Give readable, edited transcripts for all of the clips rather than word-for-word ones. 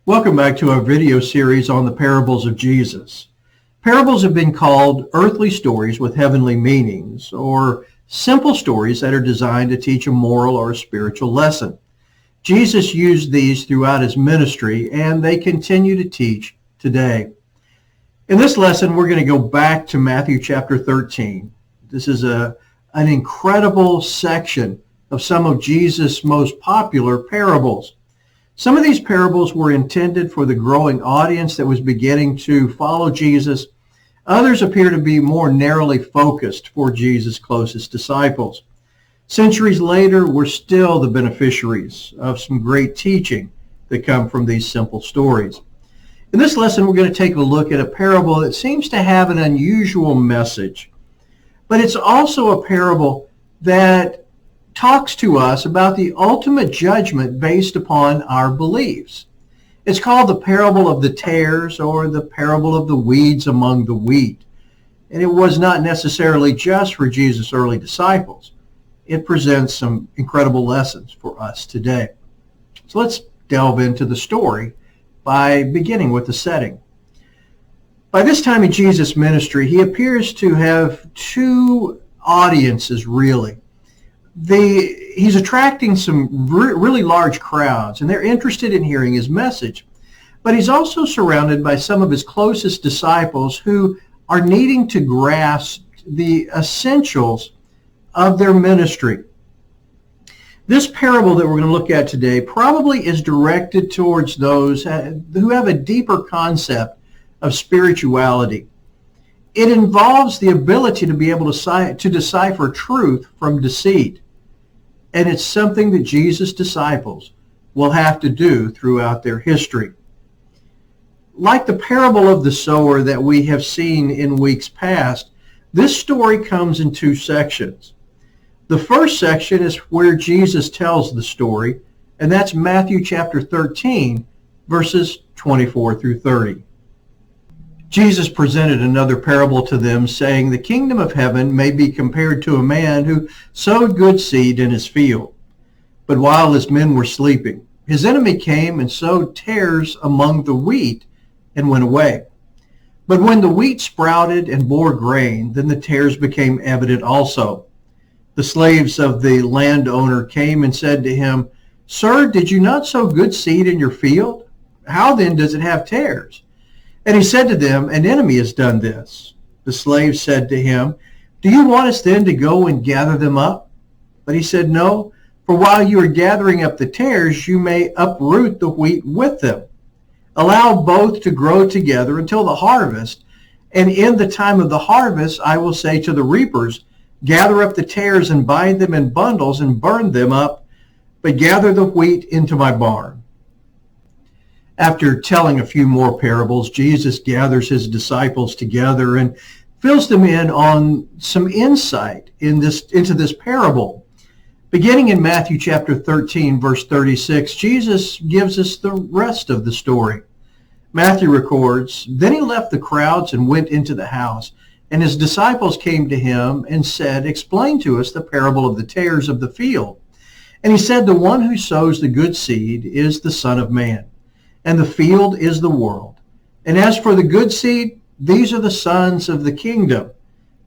Welcome back to our video series on the parables of Jesus. Parables have been called earthly stories with heavenly meanings, or simple stories that are designed to teach a moral or a spiritual lesson. Jesus used these throughout his ministry, and they continue to teach today. In this lesson, we're going to go back to Matthew chapter 13. This is an incredible section of some of Jesus' most popular parables. Some of these parables were intended for the growing audience that was beginning to follow Jesus. Others appear to be more narrowly focused for Jesus' closest disciples. Centuries later, we're still the beneficiaries of some great teaching that come from these simple stories. In this lesson, we're going to take a look at a parable that seems to have an unusual message, but it's also a parable that talks to us about the ultimate judgment based upon our beliefs. It's called the parable of the tares, or the parable of the weeds among the wheat. And it was not necessarily just for Jesus' early disciples. It presents some incredible lessons for us today. So let's delve into the story by beginning with the setting. By this time in Jesus' ministry, he appears to have two audiences, really. He's attracting some really large crowds, and they're interested in hearing his message. But he's also surrounded by some of his closest disciples who are needing to grasp the essentials of their ministry. This parable that we're going to look at today probably is directed towards those who have a deeper concept of spirituality. It involves the ability to be able to decipher truth from deceit. And it's something that Jesus' disciples will have to do throughout their history. Like the parable of the sower that we have seen in weeks past, this story comes in two sections. The first section is where Jesus tells the story, and that's Matthew chapter 13, verses 24 through 30. Jesus presented another parable to them, saying, "The kingdom of heaven may be compared to a man who sowed good seed in his field. But while his men were sleeping, his enemy came and sowed tares among the wheat and went away. But when the wheat sprouted and bore grain, then the tares became evident also. The slaves of the landowner came and said to him, 'Sir, did you not sow good seed in your field? How then does it have tares?' And he said to them, 'An enemy has done this.' The slaves said to him, 'Do you want us then to go and gather them up?' But he said, 'No, for while you are gathering up the tares, you may uproot the wheat with them. Allow both to grow together until the harvest. And in the time of the harvest, I will say to the reapers, gather up the tares and bind them in bundles and burn them up, but gather the wheat into my barn.'" After telling a few more parables, Jesus gathers his disciples together and fills them in on some insight into this parable. Beginning in Matthew chapter 13, verse 36, Jesus gives us the rest of the story. Matthew records, "Then he left the crowds and went into the house, and his disciples came to him and said, 'Explain to us the parable of the tares of the field.' And he said, 'The one who sows the good seed is the Son of Man, and the field is the world. And as for the good seed, these are the sons of the kingdom,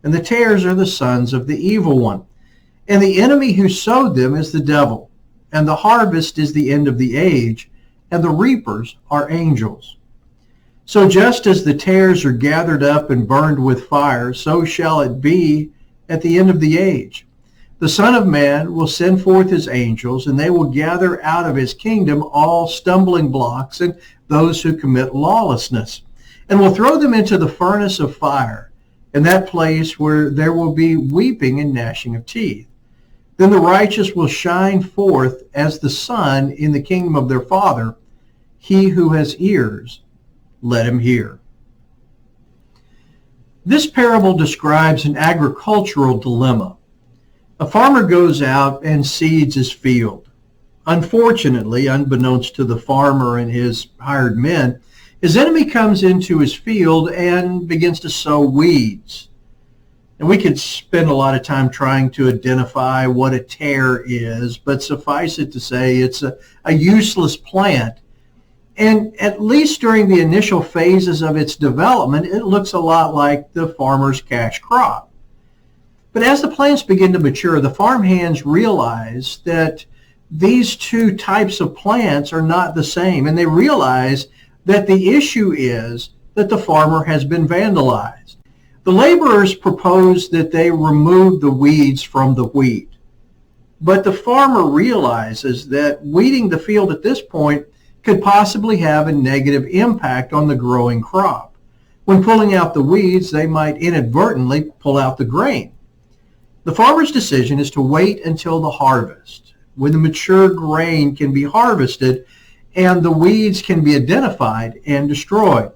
and the tares are the sons of the evil one. And the enemy who sowed them is the devil, and the harvest is the end of the age, and the reapers are angels. So just as the tares are gathered up and burned with fire, so shall it be at the end of the age. The Son of Man will send forth his angels, and they will gather out of his kingdom all stumbling blocks and those who commit lawlessness, and will throw them into the furnace of fire, in that place where there will be weeping and gnashing of teeth. Then the righteous will shine forth as the sun in the kingdom of their Father. He who has ears, let him hear." This parable describes an agricultural dilemma. A farmer goes out and seeds his field. Unfortunately, unbeknownst to the farmer and his hired men, his enemy comes into his field and begins to sow weeds. And we could spend a lot of time trying to identify what a tare is, but suffice it to say it's a useless plant And at least during the initial phases of its development, it looks a lot like the farmer's cash crop. But as the plants begin to mature, the farmhands realize that these two types of plants are not the same, and they realize that the issue is that the farmer has been vandalized. The laborers propose that they remove the weeds from the wheat, but the farmer realizes that weeding the field at this point could possibly have a negative impact on the growing crop. When pulling out the weeds, they might inadvertently pull out the grain. The farmer's decision is to wait until the harvest, when the mature grain can be harvested and the weeds can be identified and destroyed.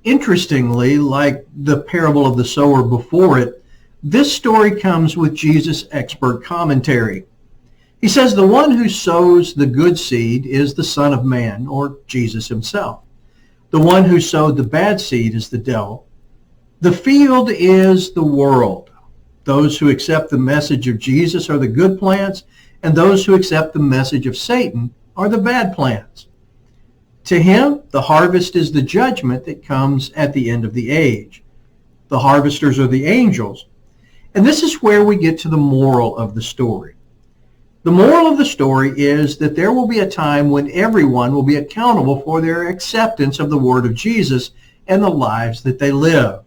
Interestingly, like the parable of the sower before it, this story comes with Jesus' expert commentary. He says the one who sows the good seed is the Son of Man, or Jesus himself. The one who sowed the bad seed is the devil. The field is the world. Those who accept the message of Jesus are the good plants, and those who accept the message of Satan are the bad plants. To him, the harvest is the judgment that comes at the end of the age. The harvesters are the angels. And this is where we get to the moral of the story. The moral of the story is that there will be a time when everyone will be accountable for their acceptance of the word of Jesus and the lives that they live.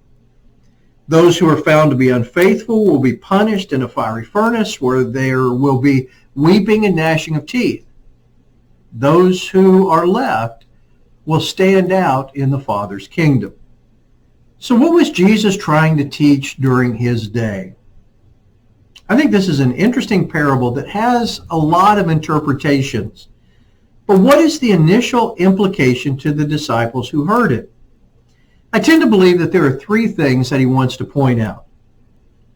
Those who are found to be unfaithful will be punished in a fiery furnace where there will be weeping and gnashing of teeth. Those who are left will stand out in the Father's kingdom. So what was Jesus trying to teach during his day? I think this is an interesting parable that has a lot of interpretations. But what is the initial implication to the disciples who heard it? I tend to believe that there are three things that he wants to point out.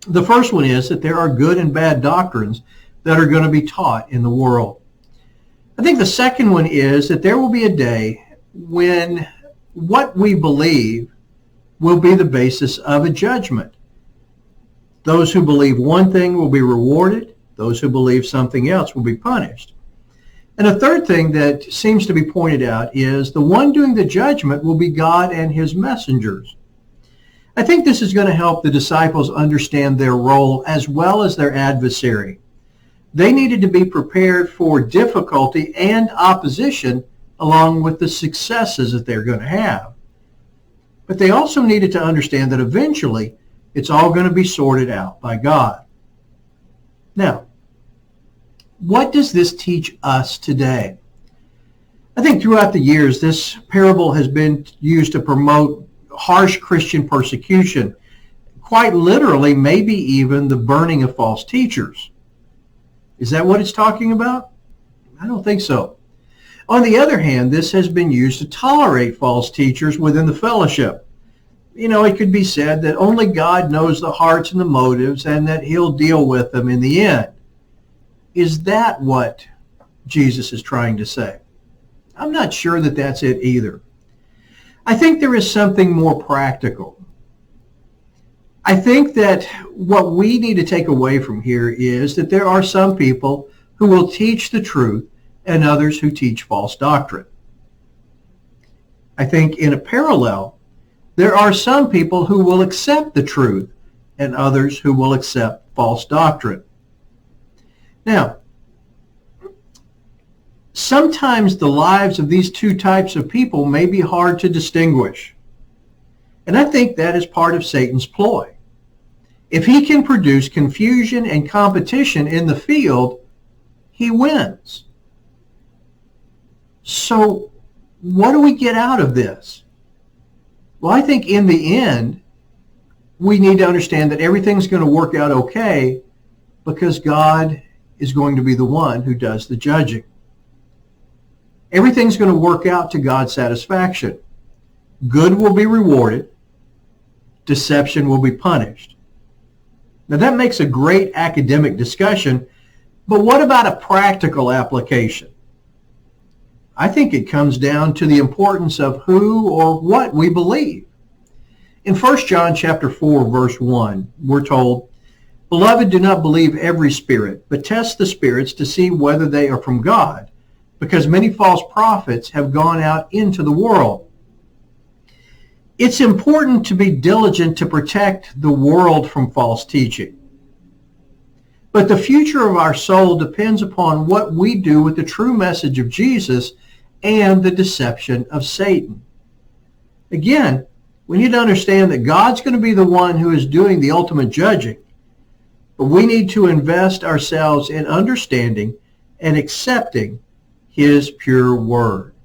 The first one is that there are good and bad doctrines that are going to be taught in the world. I think the second one is that there will be a day when what we believe will be the basis of a judgment. Those who believe one thing will be rewarded. Those who believe something else will be punished. And a third thing that seems to be pointed out is the one doing the judgment will be God and his messengers. I think this is going to help the disciples understand their role as well as their adversary. They needed to be prepared for difficulty and opposition along with the successes that they're going to have. But they also needed to understand that eventually it's all going to be sorted out by God. Now, what does this teach us today? I think throughout the years, this parable has been used to promote harsh Christian persecution, quite literally, maybe even the burning of false teachers. Is that what it's talking about? I don't think so. On the other hand, this has been used to tolerate false teachers within the fellowship. You know, it could be said that only God knows the hearts and the motives and that he'll deal with them in the end. Is that what Jesus is trying to say? I'm not sure that that's it either. I think there is something more practical. I think that what we need to take away from here is that there are some people who will teach the truth and others who teach false doctrine. I think in a parallel, there are some people who will accept the truth and others who will accept false doctrine. Now, sometimes the lives of these two types of people may be hard to distinguish. And I think that is part of Satan's ploy. If he can produce confusion and competition in the field, he wins. So what do we get out of this? Well, I think in the end, we need to understand that everything's going to work out okay because God is going to be the one who does the judging. Everything's going to work out to God's satisfaction. Good will be rewarded. Deception will be punished. Now that makes a great academic discussion, but what about a practical application? I think it comes down to the importance of who or what we believe. In 1 John chapter 4, verse 1, we're told, "Beloved, do not believe every spirit, but test the spirits to see whether they are from God, because many false prophets have gone out into the world. It's important to be diligent to protect the world from false teaching. But the future of our soul depends upon what we do with the true message of Jesus and the deception of Satan. Again, we need to understand that God's going to be the one who is doing the ultimate judging, but we need to invest ourselves in understanding and accepting his pure word.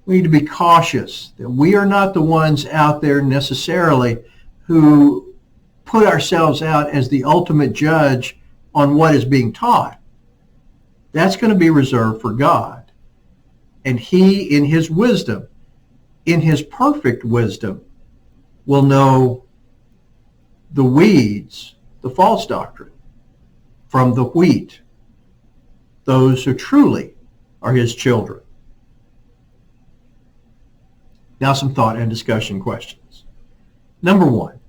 We need to be cautious that we are not the ones out there necessarily who put ourselves out as the ultimate judge on what is being taught. That's going to be reserved for God. And he, in his wisdom, in his perfect wisdom, will know the weeds, the false doctrine, from the wheat, those who truly are his children. Now some thought and discussion questions. Number one,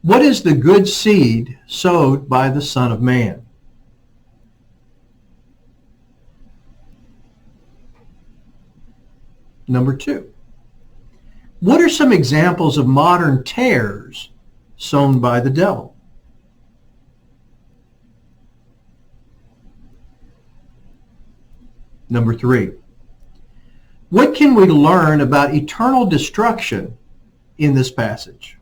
what is the good seed sowed by the Son of Man? Number two, what are some examples of modern tares sown by the devil? Number three, what can we learn about eternal destruction in this passage?